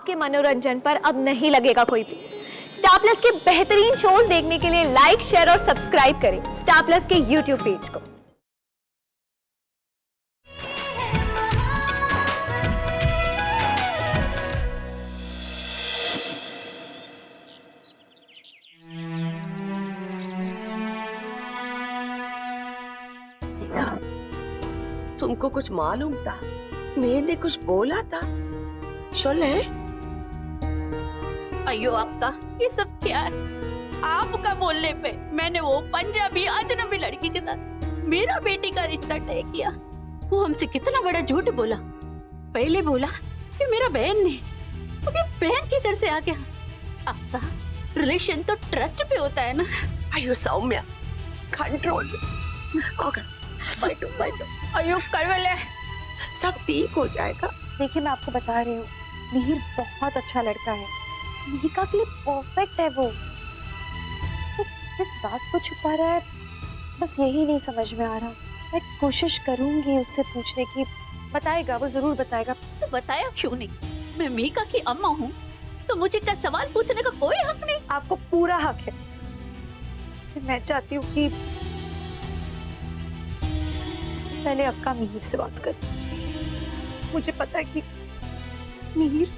आपके मनोरंजन पर अब नहीं लगेगा कोई भी। स्टार प्लस के बेहतरीन शोज देखने के लिए लाइक, शेयर और सब्सक्राइब करें स्टार प्लस के यूट्यूब पेज को। तुमको कुछ मालूम था? मैंने कुछ बोला था? शोले, अयो आपका ये सब क्या है? आपका बोलने पे मैंने वो पंजाबी अजनबी लड़की के साथ मेरा बेटी का रिश्ता तय किया। वो हमसे कितना बड़ा झूठ बोला। पहले बोला कि मेरा बहन नहीं, अब ये बहन किधर से आ गया? आपका रिलेशन तो ट्रस्ट पे होता है ना। अयो सौम्या, कंट्रोल। बैठो। अयो करवले, सब ठीक हो जाएगा। देखिए मैं आपको बता रही हूँ, मिहिर बहुत अच्छा लड़का है, मिहिका के लिए परफेक्ट है वो। तो किस बात को छुपा रहा है, बस यही नहीं समझ में आ रहा। मैं कोशिश करूंगी उससे पूछने की, बताएगा वो जरूर बताएगा। तो बताया क्यों नहीं? मैं मीका की अम्मा हूँ, तो मुझे क्या सवाल पूछने का कोई हक नहीं? आपको पूरा हक है। मैं चाहती हूँ कि पहले अक्का मिहिर से बात कर। मुझे पता है कि मिहिर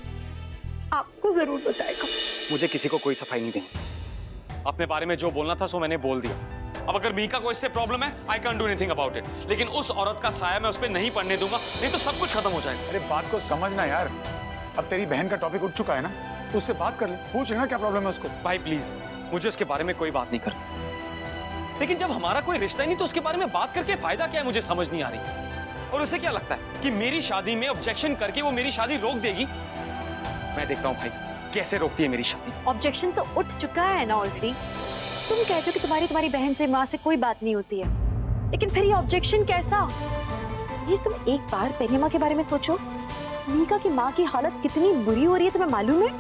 आपको जरूर बताएगा। मुझे किसी को कोई सफाई नहीं देनी। अपने बारे में जो बोलना था सो मैंने बोल दिया। अब अगर मीका को इससे प्रॉब्लम है, I can do anything about it. लेकिन उस औरत का साया मैं उस पर नहीं पड़ने दूंगा, नहीं तो सब कुछ खत्म हो जाएगा। अरे बात को समझना यार, अब तेरी बहन का टॉपिक उठ चुका है ना, तो उससे बात कर ले, पूछ लेना क्या प्रॉब्लम है उसको। भाई प्लीज, मुझे उसके बारे में कोई बात नहीं कर। लेकिन जब हमारा कोई रिश्ता ही नहीं तो उसके बारे में बात करके फायदा क्या है, मुझे समझ नहीं आ रही। और उसे क्या लगता है कि मेरी शादी में ऑब्जेक्शन करके वो मेरी शादी रोक देगी? मैं देखता हूँ भाई कैसे रोकती है मेरी शादी। ऑब्जेक्शन तो उठ चुका है ना ऑलरेडी। तुम कहते हो कि तुम्हारी बहन से, माँ से कोई बात नहीं होती है, लेकिन फिर ये ऑब्जेक्शन कैसा? ये तुम एक बार पेनिमा के बारे में सोचो। मीका की माँ की हालत कितनी बुरी हो रही है तुम्हें मालूम है?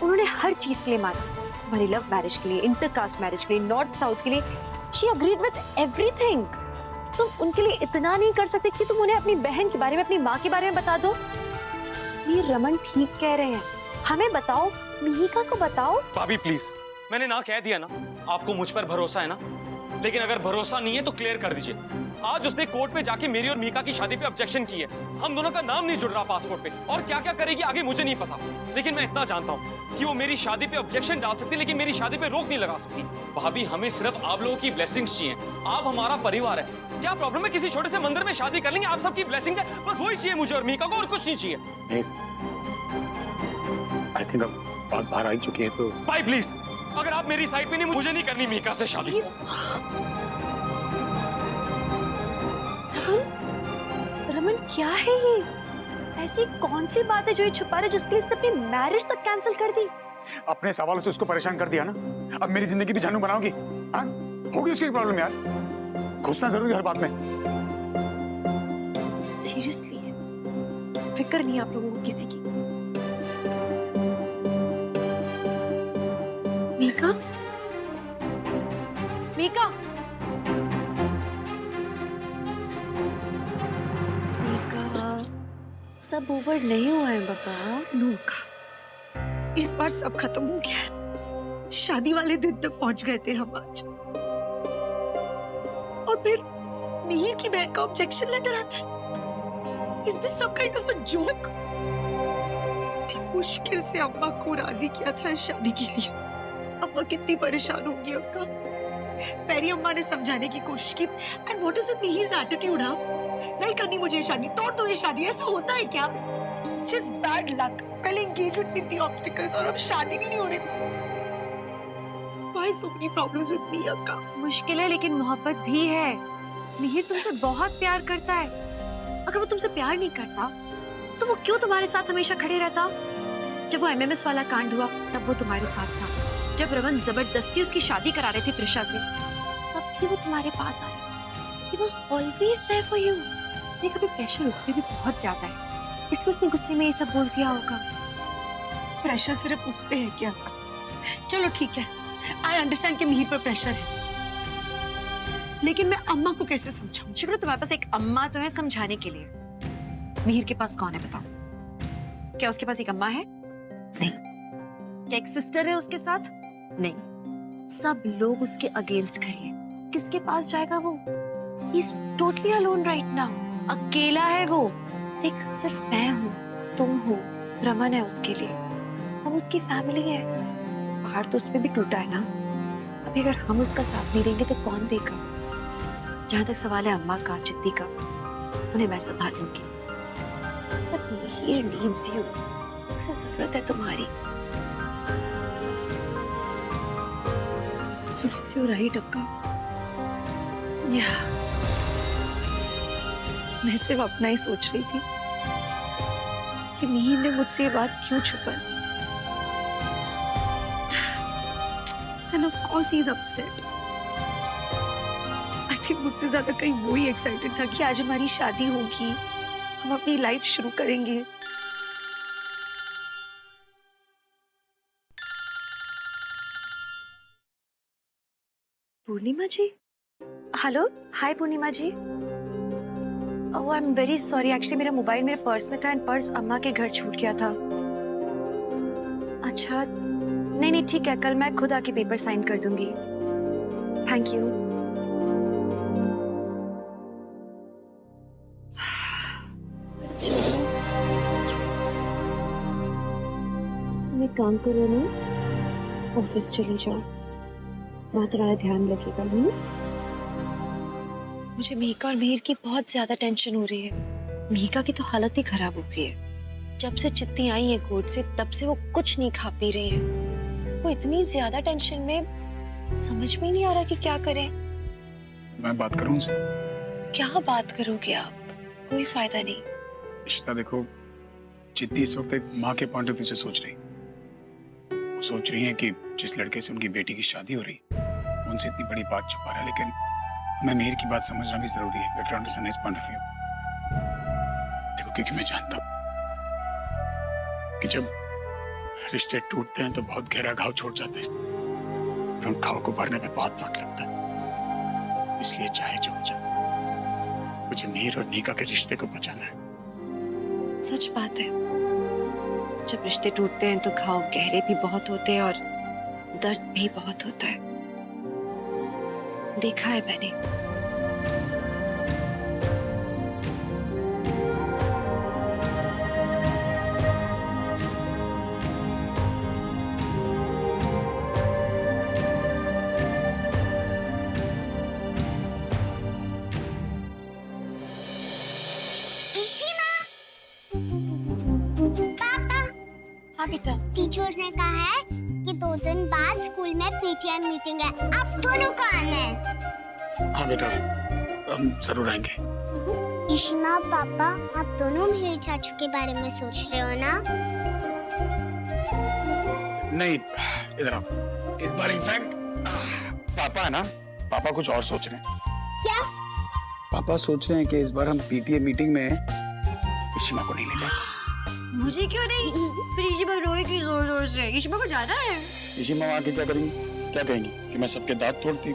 उन्होंने हर चीज के लिए माना, तुम्हारी लव मैरिज के लिए, इंटरकास्ट मैरिज के लिए, नॉर्थ साउथ के लिए। She agreed with everything. तुम उनके लिए इतना नहीं कर सकते कि तुम उन्हें अपनी बहन के बारे में, अपनी माँ के बारे में बता दो? ये रमन ठीक कह रहे हैं, हमें बताओ, मिहिका को बताओ। भाभी प्लीज, मैंने ना कह दिया ना। आपको मुझ पर भरोसा है ना, लेकिन अगर भरोसा नहीं है तो क्लियर कर दीजिए। आज उसने कोर्ट पे जाके मेरी और मीका की शादी पे ऑब्जेक्शन की है। हम दोनों का नाम नहीं जुड़ रहा पासपोर्ट पे, और क्या क्या करेगी आगे मुझे नहीं पता। लेकिन मैं इतना जानता हूँ कि वो मेरी शादी पे ऑब्जेक्शन डाल सकती, लेकिन मेरी शादी पे रोक नहीं लगा सकती। भाभी, हमें सिर्फ आप लोगों की ब्लेसिंग्स चाहिए। आप हमारा परिवार है। क्या प्रॉब्लम है? किसी छोटे से मंदिर में शादी कर लेंगे। आप सबकी ब्लेसिंग्स है, बस वही चाहिए मुझे और मीका को, और कुछ नहीं चाहिए। आई थिंक अब बात बाहर आ चुकी है तो। भाई प्लीज, अगर आप मेरी साइड पे नहीं, मुझे नहीं करनी मीका से शादी। रमन क्या है ये? ऐसी कौन सी बात है जो ये छुपा रहा है, जिसके लिए इसने अपनी मैरिज तक कैंसिल कर दी? अपने सवालों से उसको परेशान कर दिया ना, अब मेरी जिंदगी भी जानू बनाओगी? हाँ, होगी उसकी प्रॉब्लम यार, घुसना जरूरी हर बात में। सीरियसली फिक्र नहीं आप लोगों को किसी की? मीका, मीका, मीका, सब ओवर नहीं हुआ है बाबा। नूका, इस बार सब खत्म हो गया है। शादी वाले दिन तक पहुंच गए थे हम आज, और फिर मिहिर की बहन का ऑब्जेक्शन लेटर आता है। Is this some kind of a joke? इतनी मुश्किल से अम्मा को राजी किया था इस शादी के लिए। अम्मा कितनी परेशान होंगी अक्का। पहले अम्मा ने समझाने की कोशिश की, and what is with Mihir's attitude? हाँ, नहीं करनी मुझे ये शादी, तोड़ दो ये शादी। ऐसा होता है क्या? It's just bad luck. पहले engagement में इतनी obstacles और अब शादी भी नहीं हो रही। Why so many problems with me अक्का? मुश्किल है लेकिन मोहब्बत भी है। मिहिर तुमसे बहुत प्यार करता है। अगर वो तुमसे प्यार नहीं करता तो वो क्यों तुम्हारे साथ हमेशा खड़े रहता? जब वो एमएमएस वाला कांड हुआ तब वो तुम्हारे साथ था। जब रमन जबरदस्ती उसकी शादी करा रहे थे त्रिशा से, तब भी वो तुम्हारे पास आया। He was always there for you। लेकिन अभी प्रेशर उस पे भी बहुत ज्यादा है, इसलिए उसने गुस्से में ये सब बोल दिया होगा। प्रेशर सिर्फ उस पे है क्या? चलो ठीक है, आई अंडरस्टैंड कि मिहिर पर प्रेशर है, लेकिन मैं अम्मा को कैसे समझाऊं? शुक्र तुम्हारे पास एक अम्मा तो है समझाने के लिए। मिहिर के पास कौन है बताओ? क्या उसके पास एक अम्मा है? नहीं। क्या एक सिस्टर है उसके साथ? नहीं। सब लोग उसके अगेंस्ट खड़े हैं। किसके पास जाएगा वो? He is totally alone right now. अकेला है वो। देख, सिर्फ मैं हूँ, तुम हो, रमन है उसके लिए। हम उसकी फैमिली है। पहाड़ तो उस पे भी टूटा है ना। अभी अगर हम उसका साथ नहीं देंगे तो कौन देगा? जहां तक सवाल है अम्मा का, चित्ती का, उन्हें मैं संभाल लूंगी। But Mihir needs you. उसे जरूरत है तुम्हारी। Yes, you're right, अक्का। मैं सिर्फ अपना ही सोच रही थी कि मिहिर ने मुझसे ये बात क्यों छुपाई। And of course he's upset. I think मुझसे ज्यादा कहीं वो ही एक्साइटेड था कि आज हमारी शादी होगी, हम अपनी लाइफ शुरू करेंगे। Purnima ji? Hello, hi Purnima ji. Oh, I am very sorry. Actually मेरा मोबाइल मेरे पर्स में था एंड पर्स अम्मा के घर छूट गया था। अच्छा, नहीं नहीं ठीक है, कल मैं खुद आके पेपर साइन कर दूंगी। Thank you. तुम एक काम करो ना, ऑफिस चली जाओ, वहाँ तुम्हारा ध्यान लगेगा। मुझे मिहिका और मिहिर की बहुत ज्यादा टेंशन हो रही है। मिहिका की तो हालत ही खराब हो गई है। जब से चित्ती आई है कोर्ट से, तब से वो कुछ नहीं खा पी रही है। वो इतनी ज्यादा टेंशन में, समझ में नहीं आ रहा कि क्या करें। मैं बात करूं उनसे? क्या बात करोगे आप? कोई फायदा नहीं। रिश्ता देखो, चित्ती इस वक्त एक माँ के पॉइंट ऑफ व्यू से सोच रही। वो सोच रही है कि जिस लड़के से उनकी बेटी की शादी हो रही, उनसे इतनी बड़ी बात छुपा रहा है, लेकिन हमें मिहिर की बात समझना भी जरूरी है। We have to understand his point of view. देखो, क्योंकि मैं जानता हूँ कि जब रिश्ते टूटते हैं तो बहुत गहरा घाव छोड़ जाते हैं, और उन घाव को भरने में बहुत वक्त लगता है। इसलिए चाहे जो हो जाए, मुझे मिहिर और नीका के रिश्ते को बचाना है। सच बात है, जब रिश्ते टूटते हैं तो घाव गहरे भी बहुत होते हैं और दर्द भी बहुत होता है। देखा है मैंने। हाँ बेटा। टीचर ने कहा है कि 2 दिन बाद स्कूल में पीटीएम मीटिंग है, आप दोनों को आना है। हाँ बेटा, हम जरूर आएंगे। इशिमा पापा, आप दोनों मिहिर चाचू के बारे में सोच रहे हो ना? नहीं, इधर आओ। इस बार इनफैक्ट पापा है ना, पापा कुछ और सोच रहे हैं। क्या? पापा सोच रहे हैं कि इस बार हम पीटीए मीटिंग में इशिमा को नहीं ले जाएंगे। मुझे क्यों नहीं? फिर इशिमा रोएगी जोर जोर से। इशिमा को जाना है। इशिमा वहाँ के क्या करेंगी? क्या कहेंगी कि मैं सबके दांत तोड़ती?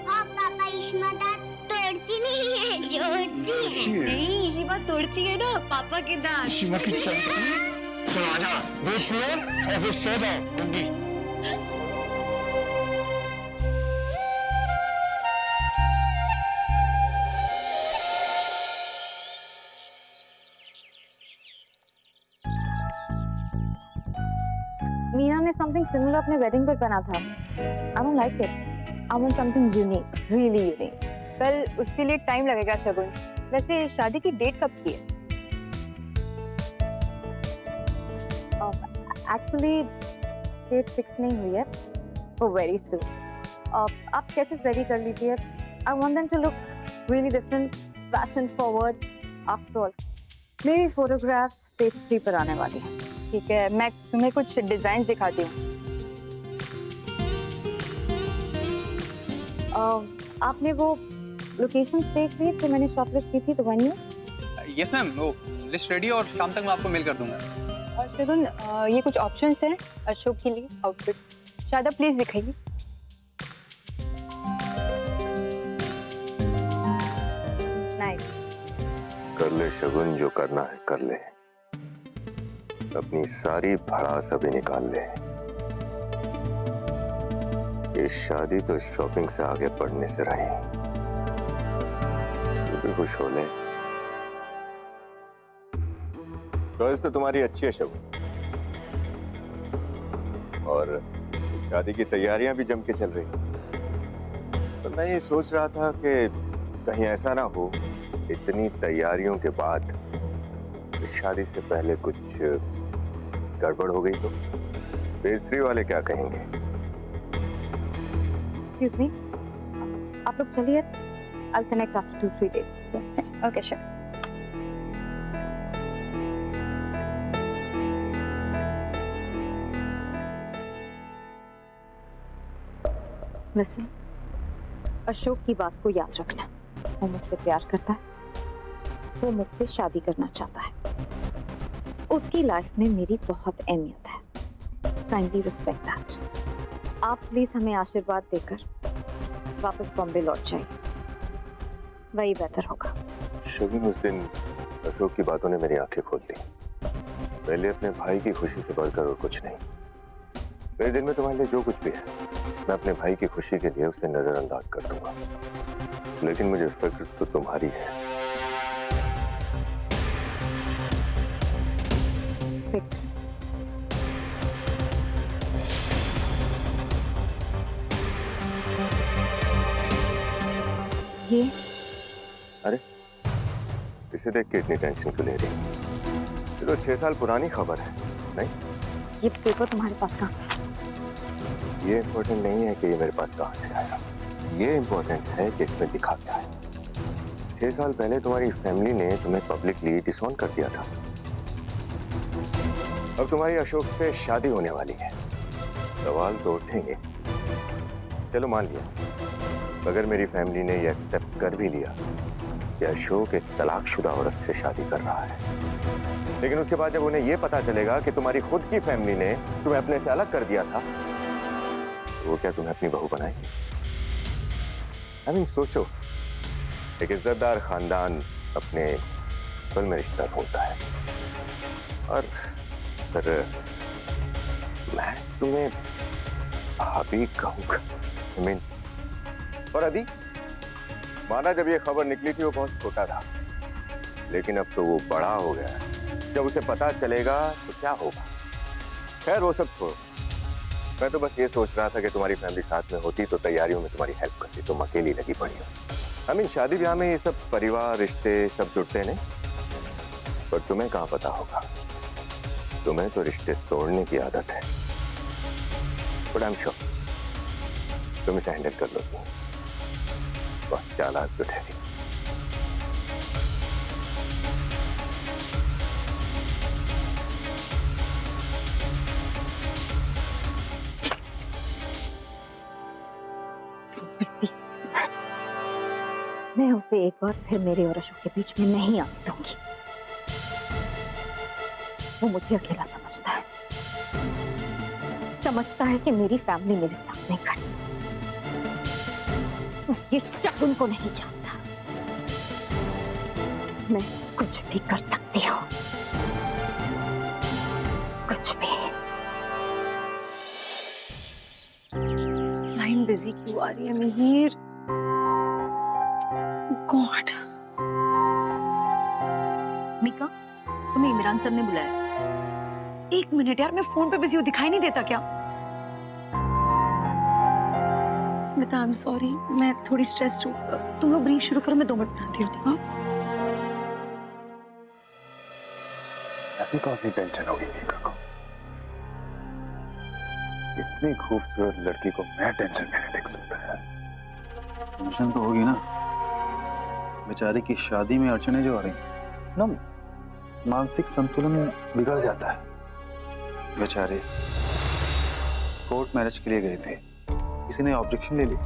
और पापा, इशिमा दांत तोड़ती नहीं है, जोड़ती है। नहीं, इशिमा तोड़ती है ना पापा के दांत। इशिमा की चलती। चलो आजा, दूध पियो और फिर सो जाओ गुंगी। मीना ने समथिंग सिमिलर अपने वेडिंग पर पहना था। I don't like it. I want something unique, really unique. Well, उसके लिए टाइम लगेगा शगुन। वैसे शादी की डेट कब की है? एक्चुअली डेट फिक्स नहीं हुई है, वो वेरी सून। आप स्केचेस रेडी कर लीजिए। I want them to look really different, fashion forward. After all मेरी फोटोग्राफ पेज 3 पर आने वाली है। ठीक है, मैं तुम्हें कुछ डिजाइन दिखाती हूँ। आपने वो लोकेशन देख ली जो मैंने शॉर्टलिस्ट की थी, तो वन न्यूज़? यस मैम, वो लिस्ट रेडी और शाम तक मैं आपको मेल कर दूंगा। और शगुन, ये कुछ ऑप्शंस हैं अशोक के लिए आउटफिट। शादा प्लीज दिखाइए। नाइस। कर ले शगुन, जो करना है कर ले। अपनी सारी भड़ास अभी निकाल ले। ये शादी तो शॉपिंग से आगे बढ़ने से रही। तू भी खुश हो ले। चॉइस तो तुम्हारी अच्छी है शब, और शादी की तैयारियां भी जम के चल रही। तो मैं ये सोच रहा था कि कहीं ऐसा ना हो इतनी तैयारियों के बाद शादी से पहले कुछ गड़बड़ हो गई तो पेस्ट्री वाले क्या कहेंगे? Excuse me. आप लोग चलिए. I'll connect after 2-3 days. Yeah. Okay, sure. Listen, Ashok की बात को याद रखना। वो मुझसे प्यार करता है, वो मुझसे शादी करना चाहता है, उसकी लाइफ में मेरी बहुत अहमियत है। Kindly respect that. आप प्लीज हमें आशीर्वाद देकर वापस बॉम्बे लौट जाइए, वही बेहतर होगा। शबीन, उस दिन अशोक की बातों ने मेरी आंखें खोल दी। पहले अपने भाई की खुशी से बढ़कर और कुछ नहीं। मेरे दिल में तुम्हारे लिए जो कुछ भी है, मैं अपने भाई की खुशी के लिए उसे नजरअंदाज कर दूंगा, लेकिन मुझे फिक्र तो तुम्हारी है। ये अरे, इसे देख के इतनी टेंशन क्यों ले रही? ये तो 6 साल पुरानी खबर है। नहीं, ये पेपर तुम्हारे पास कहाँ से? ये इम्पोर्टेंट नहीं है कि ये मेरे पास कहाँ से आया। ये इम्पोर्टेंट है कि इसमें लिखा क्या है। 6 साल पहले तुम्हारी फैमिली ने तुम्हें पब्लिकली डिसऑन कर दिया था। अब तुम्हारी अशोक से शादी होने वाली है। सवाल तो उठेंगे। चलो मान लिया, अगर मेरी फैमिली ने ये एक्सेप्ट कर भी लिया कि अशोक एक तलाकशुदा औरत से शादी कर रहा है, लेकिन उसके बाद जब उन्हें ये पता चलेगा कि तुम्हारी खुद की फैमिली ने तुम्हें अपने से अलग कर दिया था, तो वो क्या तुम्हें अपनी बहू बनाएगी? I mean, सोचो, एक इज्जतदार खानदान अपने बल में रिश्ता ढूंढता है, और फिर मैं तुम्हें भाभी कहूंगा। I mean, और अभी माना जब ये खबर निकली थी वो बहुत छोटा था, लेकिन अब तो वो बड़ा हो गया है। जब उसे पता चलेगा तो क्या होगा? खैर वो सब छोड़ो, मैं तो बस ये सोच रहा था कि तुम्हारी फैमिली साथ में होती तो तैयारियों में तुम्हारी हेल्प करती। तुम अकेली लगी पड़ी हो। I mean, शादी ब्याह में ये सब परिवार रिश्ते सब जुड़ते नहीं, पर तुम्हें कहाँ पता होगा। तुम्हें तो रिश्ते तोड़ने की आदत है। बट आई एम श्योर तुम इसे हैंडल कर लोगी। बहुत चालाक तो ठहरी। मैं उसे एक बार फिर मेरे और अशोक के बीच में नहीं आने दूंगी। वो मुझे अकेला समझता है कि मेरी फैमिली मेरे साथ नहीं खड़ी। और ये शगुन को नहीं जानता मैं कुछ भी कर सकती हूँ, कुछ भी। लाइन बिजी क्यों आ रही है मिहिर? गॉड। मीका, तुम्हें इमरान सर ने बुलाया। 1 मिनट यार, मैं फोन पे बिजी हूँ, दिखाई नहीं देता क्या? स्मिता, आई एम सॉरी, मैं थोड़ी स्ट्रेस्ड हूँ। तुम लोग ब्रीफ शुरू करो, मैं 2 मिनट में आती हूँ। हाँ, ऐसी कौन सी टेंशन होगी मीका को? इतनी खूबसूरत लड़की को मैं टेंशन में नहीं देख सकता है। टेंशन तो होगी ना, बेचारी की शादी में अड़चने जो आ रही ना, मानसिक संतुलन बिगड़ जाता है। बेचारे कोर्ट मैरिज के लिए गए थे, किसी ने ऑब्जेक्शन ले ली,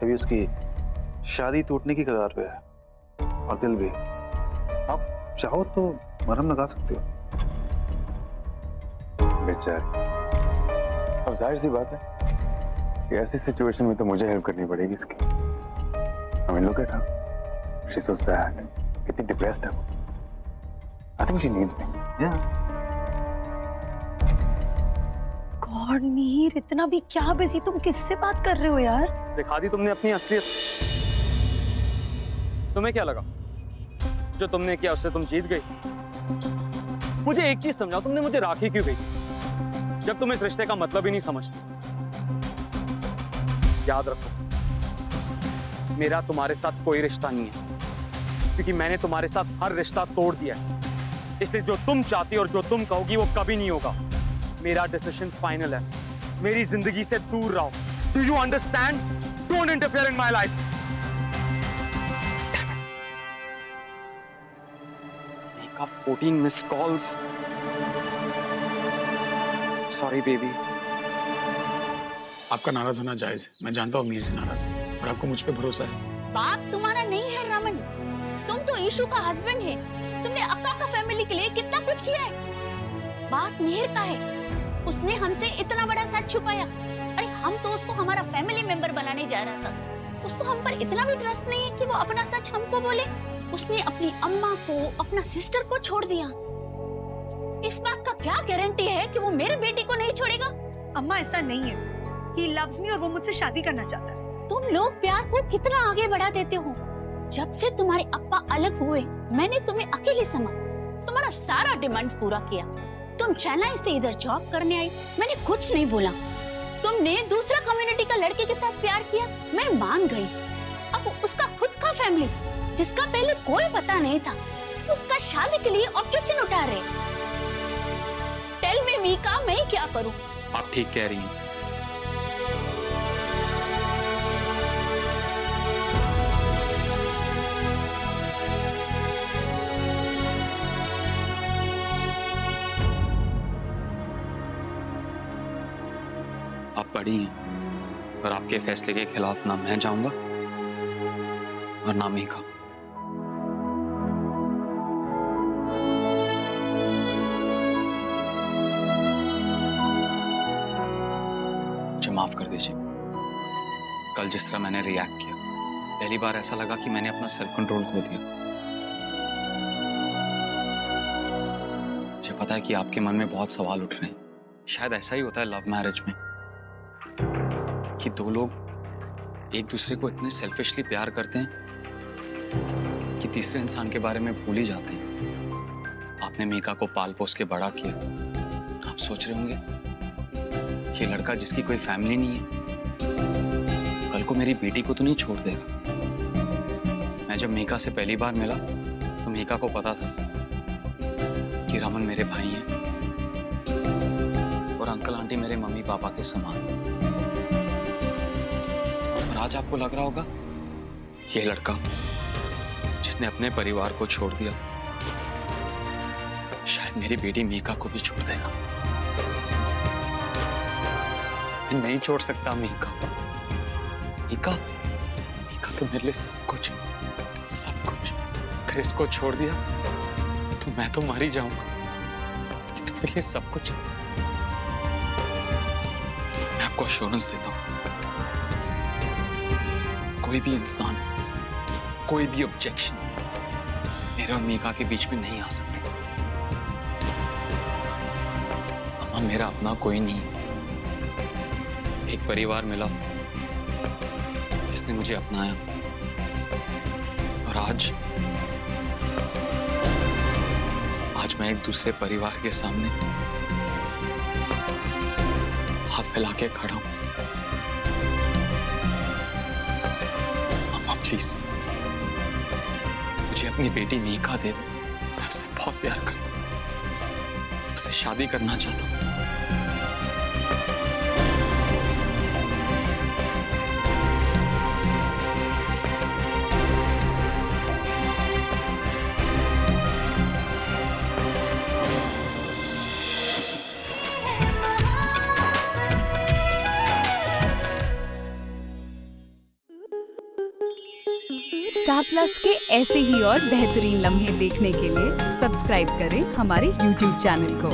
अभी उसकी शादी टूटने की कगार पे है। और दिल भी, आप चाहो तो मरहम लगा सकते हो। बेचारी, अब जाहिर सी बात है कि ऐसी सिचुएशन में तो मुझे हेल्प करनी पड़ेगी इसकी। I mean, look at her. She's so sad. कितनी डिप्रेस्ड है वो। I think she needs me. Yeah. God Mihir, इतना भी क्या बिजी, तुम किससे बात कर रहे हो यार? दिखा दी तुमने अपनी असलियत। तुम्हें क्या लगा जो तुमने किया उससे तुम जीत गई? मुझे एक चीज समझाओ, तुमने मुझे राखी क्यों भेजी जब तुम इस रिश्ते का मतलब ही नहीं समझती? याद रखो, मेरा तुम्हारे साथ कोई रिश्ता नहीं है, क्योंकि मैंने तुम्हारे साथ हर रिश्ता तोड़ दिया है। इसलिए जो तुम चाहती और जो तुम कहोगी वो कभी नहीं होगा। मेरा डिसीजन फाइनल है, मेरी जिंदगी से दूर रहो। Do you understand? Don't interfere in my life. Makeup 14 miss calls. Sorry baby. आपका नाराज होना जायज है, मैं जानता हूँ मीर से नाराज है, और आपको मुझ पे भरोसा है। बाप तुम्हारा नहीं है रमन, तुम तो ईशु का हस्बैंड है। तुमने अक्का का फैमिली के लिए कितना कुछ किया है। बात मिहिर का है, उसने हमसे इतना बड़ा सच छुपाया। अरे हम तो उसको हमारा फैमिली मेंबर बनाने जा रहा था। उसको हम पर इतना भी ट्रस्ट नहीं है कि वो अपना सच हमको बोले। उसने अपनी अम्मा को, अपना सिस्टर को छोड़ दिया। इस बात का क्या गारंटी है कि वो मेरे बेटी को नहीं छोड़ेगा? अम्मा ऐसा नहीं है, he loves me और वो मुझसे शादी करना चाहता है। तुम लोग प्यार को कितना आगे बढ़ा देते हो। जब से तुम्हारे अप्पा अलग हुए, मैंने तुम्हें अकेले समझा, तुम्हारा सारा डिमांड्स पूरा किया। तुम चेन्नई से इधर जॉब करने आई, मैंने कुछ नहीं बोला। तुमने दूसरा कम्युनिटी का लड़के के साथ प्यार किया, मैं मान गई। अब उसका खुद का फैमिली, जिसका पहले कोई पता नहीं था, उसका शादी के लिए ऑब्जेक्शन उठा रहे। टेल मी मीका, मैं क्या करूं? आप ठीक कह रही हैं। आप बड़ी हैं और आपके फैसले के खिलाफ ना मैं जाऊंगा और ना मीका। मुझे माफ कर दीजिए। कल जिस तरह मैंने रिएक्ट किया, पहली बार ऐसा लगा कि मैंने अपना सेल्फ कंट्रोल खो दिया। मुझे पता है कि आपके मन में बहुत सवाल उठ रहे हैं। शायद ऐसा ही होता है लव मैरिज में, कि दो लोग एक दूसरे को इतने सेल्फिशली प्यार करते हैं कि तीसरे इंसान के बारे में भूल ही जाते हैं। आपने मीका को पाल पोस के बड़ा किया। आप सोच रहे होंगे कि लड़का जिसकी कोई फैमिली नहीं है, कल को मेरी बेटी को तो नहीं छोड़ देगा। मैं जब मीका से पहली बार मिला तो मीका को पता था कि रमन मेरे भाई हैं और अंकल आंटी मेरे मम्मी पापा के समान। आज आपको लग रहा होगा ये लड़का जिसने अपने परिवार को छोड़ दिया, शायद मेरी बेटी मीका को भी छोड़ देगा। मैं नहीं छोड़ सकता मीका। मीका तो मेरे लिए सब कुछ, सब कुछ। अगर इसको छोड़ दिया तो मैं तो मर ही जाऊंगा। तो मेरे लिए सब कुछ है। मैं आपको एश्योरेंस देता हूं, कोई भी इंसान, कोई भी ऑब्जेक्शन मेरे और मीका के बीच में नहीं आ सकती। अम्मा मेरा अपना कोई नहीं है। एक परिवार मिला जिसने मुझे अपनाया, और आज मैं एक दूसरे परिवार के सामने हाथ फैला के खड़ा हूं। प्लीज मुझे अपनी बेटी मीका दे दो। मैं उससे बहुत प्यार करता हूँ, उससे शादी करना चाहता हूँ। स्टार प्लस के ऐसे ही और बेहतरीन लम्हे देखने के लिए सब्सक्राइब करें हमारे YouTube चैनल को।